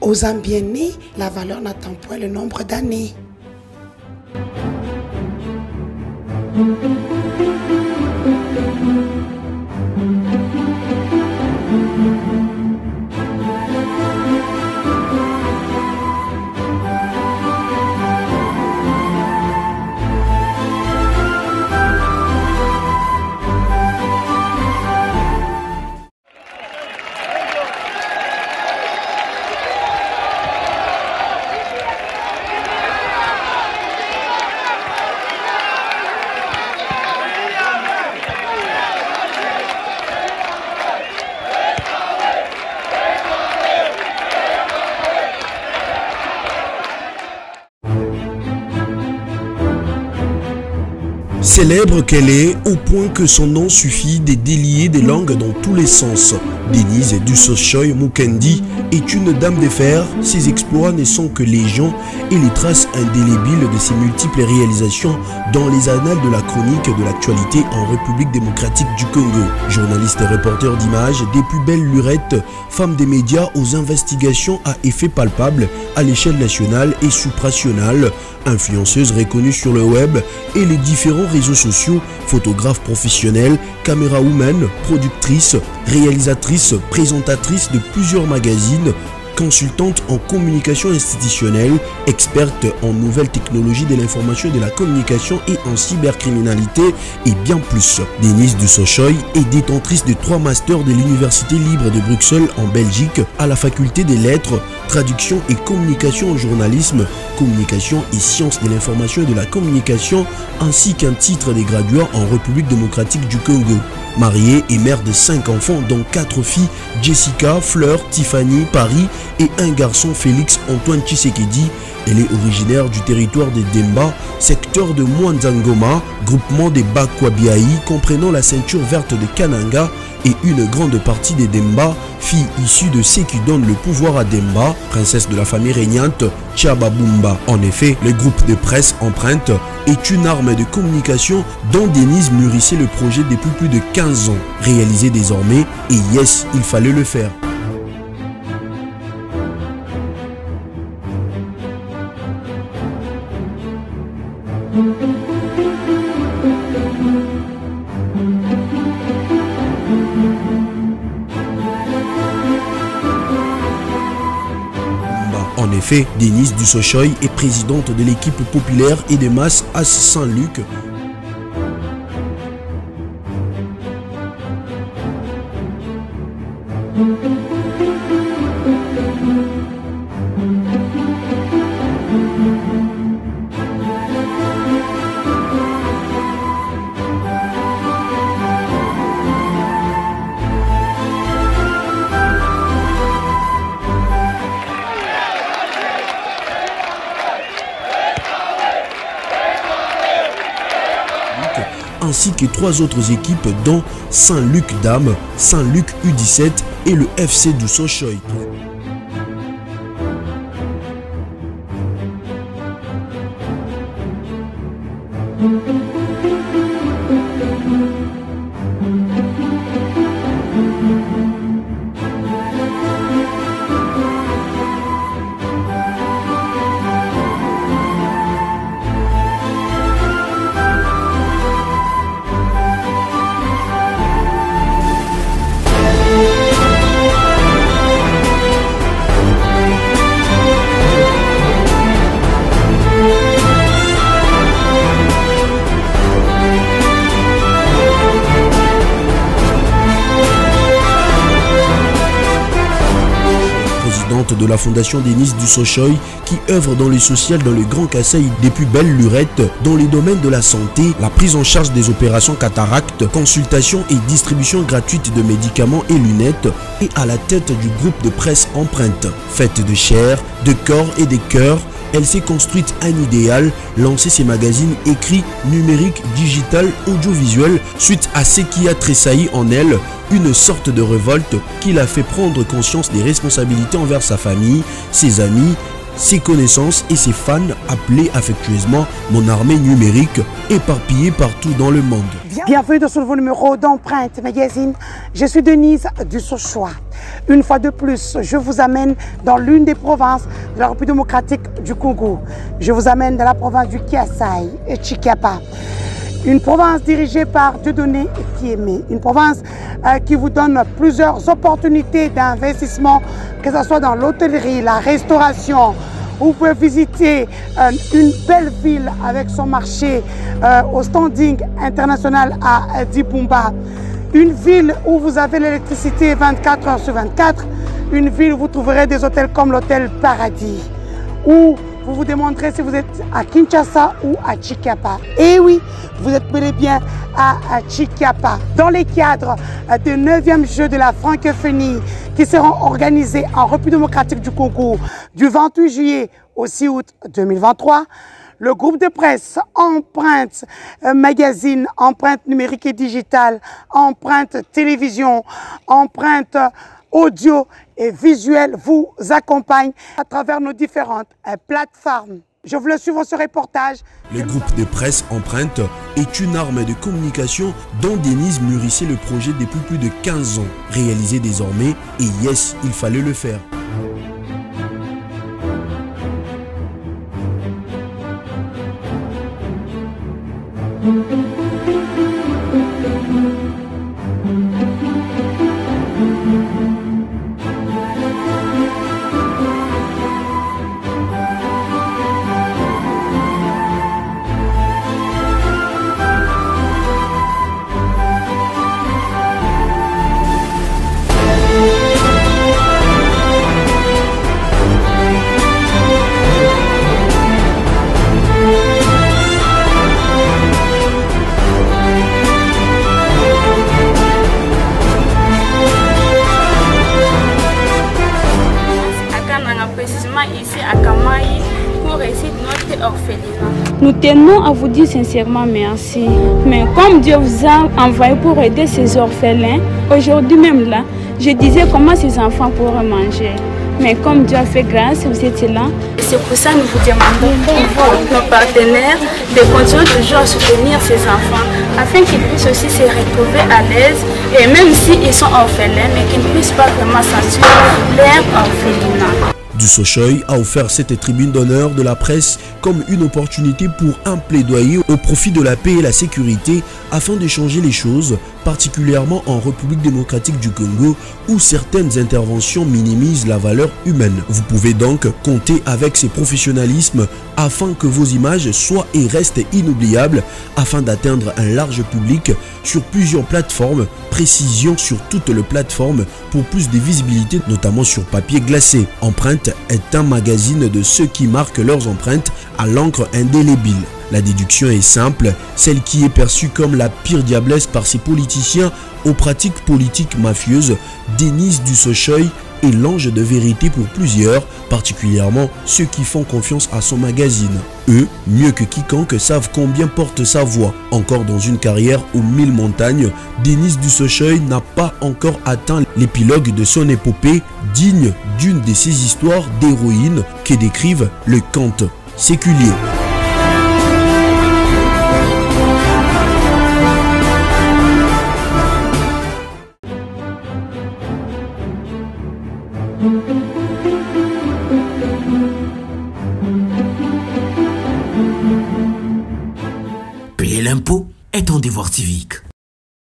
Aux âmes bien nées, la valeur n'attend point le nombre d'années. Célèbre qu'elle est, au point que son nom suffit de délier des langues dans tous les sens. Denise Dussochoy Mukendi est une dame de fer. Ses exploits ne sont que légion et les traces indélébiles de ses multiples réalisations dans les annales de la chronique de l'actualité en République démocratique du Congo. Journaliste et reporter d'images, des plus belles lurettes, femme des médias aux investigations à effet palpable à l'échelle nationale et supranationale, influenceuse reconnue sur le web et les différents réseaux sociaux, photographe professionnelle, caméra-woman, productrice, réalisatrice, présentatrice de plusieurs magazines, consultante en communication institutionnelle, experte en nouvelles technologies de l'information et de la communication et en cybercriminalité et bien plus. Denise Dussochoy est détentrice de 3 masters de l'Université libre de Bruxelles en Belgique à la faculté des lettres, traduction et communication en journalisme, communication et sciences de l'information et de la communication, ainsi qu'un titre de graduat en République démocratique du Congo. Mariée et mère de 5 enfants dont 4 filles, Jessica, Fleur, Tiffany, Paris et un garçon, Félix Antoine Tshisekedi. Elle est originaire du territoire de Demba, secteur de Mwanzangoma, groupement des Bakwabiaï comprenant la ceinture verte de Kananga et une grande partie des Demba, fille issue de ceux qui donnent le pouvoir à Demba, princesse de la famille régnante Tchababumba. En effet, le groupe de presse Empreinte est une arme de communication dont Denise mûrissait le projet depuis plus de 15 ans, réalisé désormais, et yes, il fallait le faire. En effet, Denise Dussochoy est présidente de l'équipe populaire et des masses à Saint-Luc. Ainsi que 3 autres équipes dont Saint-Luc Dames, Saint-Luc U17 et le FC Dussochoy. De la fondation Denise Dussochoy qui œuvre dans le social dans le Grand Kassai des plus belles lurettes dans les domaines de la santé, la prise en charge des opérations cataractes, consultation et distribution gratuite de médicaments et lunettes, et à la tête du groupe de presse Empreinte. Faite de chair, de corps et des cœurs, elle s'est construite un idéal, lancé ses magazines écrits, numériques, digital, audiovisuel, suite à ce qui a tressailli en elle, une sorte de révolte qui l'a fait prendre conscience des responsabilités envers sa famille, ses amis ses connaissances et ses fans appelés affectueusement mon armée numérique éparpillée partout dans le monde. Bienvenue dans ce nouveau numéro d'Empreinte Magazine. Je suis Denise Dussochoa. Une fois de plus, je vous amène dans l'une des provinces de la République démocratique du Congo. Je vous amène dans la province du Kasai et Tshikapa. Une province dirigée par Dieudonné Thiémé. Une province qui vous donne plusieurs opportunités d'investissement, que ce soit dans l'hôtellerie, la restauration. Vous pouvez visiter une belle ville avec son marché au standing international à Dibumba. Une ville où vous avez l'électricité 24 heures sur 24. Une ville où vous trouverez des hôtels comme l'hôtel Paradis. Où vous vous demanderez si vous êtes à Kinshasa ou à Tshikapa. Et oui, vous êtes bel et bien à Tshikapa. Dans les cadres des 9e Jeux de la francophonie qui seront organisés en République démocratique du Congo du 28 juillet au 6 août 2023, le groupe de presse Empreinte Magazine, Empreinte numérique et digitale, Empreinte télévision, Empreinte audio et visuel vous accompagne à travers nos différentes plateformes. Je vous laisse suivre ce reportage. Le groupe de presse Empreinte est une arme de communication dont Denise mûrissait le projet depuis plus de 15 ans, réalisé désormais, et yes, il fallait le faire. Ici à Kamaï pour réussir notre orphelinat. Nous tenons à vous dire sincèrement merci. Mais comme Dieu vous a envoyé pour aider ces orphelins, aujourd'hui même là, je disais comment ces enfants pourraient manger. Mais comme Dieu a fait grâce, vous étiez là. C'est pour ça que nous vous demandons, pour nos partenaires, de continuer toujours à soutenir ces enfants, afin qu'ils puissent aussi se retrouver à l'aise, et même s'ils sont orphelins, mais qu'ils ne puissent pas vraiment sentir leur orphelinat. Dussochoa a offert cette tribune d'honneur de la presse comme une opportunité pour un plaidoyer au profit de la paix et la sécurité afin de changer les choses, particulièrement en République démocratique du Congo où certaines interventions minimisent la valeur humaine. Vous pouvez donc compter avec ces professionnalismes afin que vos images soient et restent inoubliables afin d'atteindre un large public sur plusieurs plateformes, précision sur toutes les plateformes pour plus de visibilité, notamment sur papier glacé. Empreinte est un magazine de ceux qui marquent leurs empreintes à l'encre indélébile. La déduction est simple, celle qui est perçue comme la pire diablesse par ces politiciens aux pratiques politiques mafieuses, Denise Dussochoa est l'ange de vérité pour plusieurs, particulièrement ceux qui font confiance à son magazine. Eux, mieux que quiconque, savent combien porte sa voix. Encore dans une carrière aux 1000 montagnes, Denise Dussochoa n'a pas encore atteint l'épilogue de son épopée, digne d'une de ces histoires d'héroïne que décrivent le conte séculier. Payer l'impôt est un devoir civique.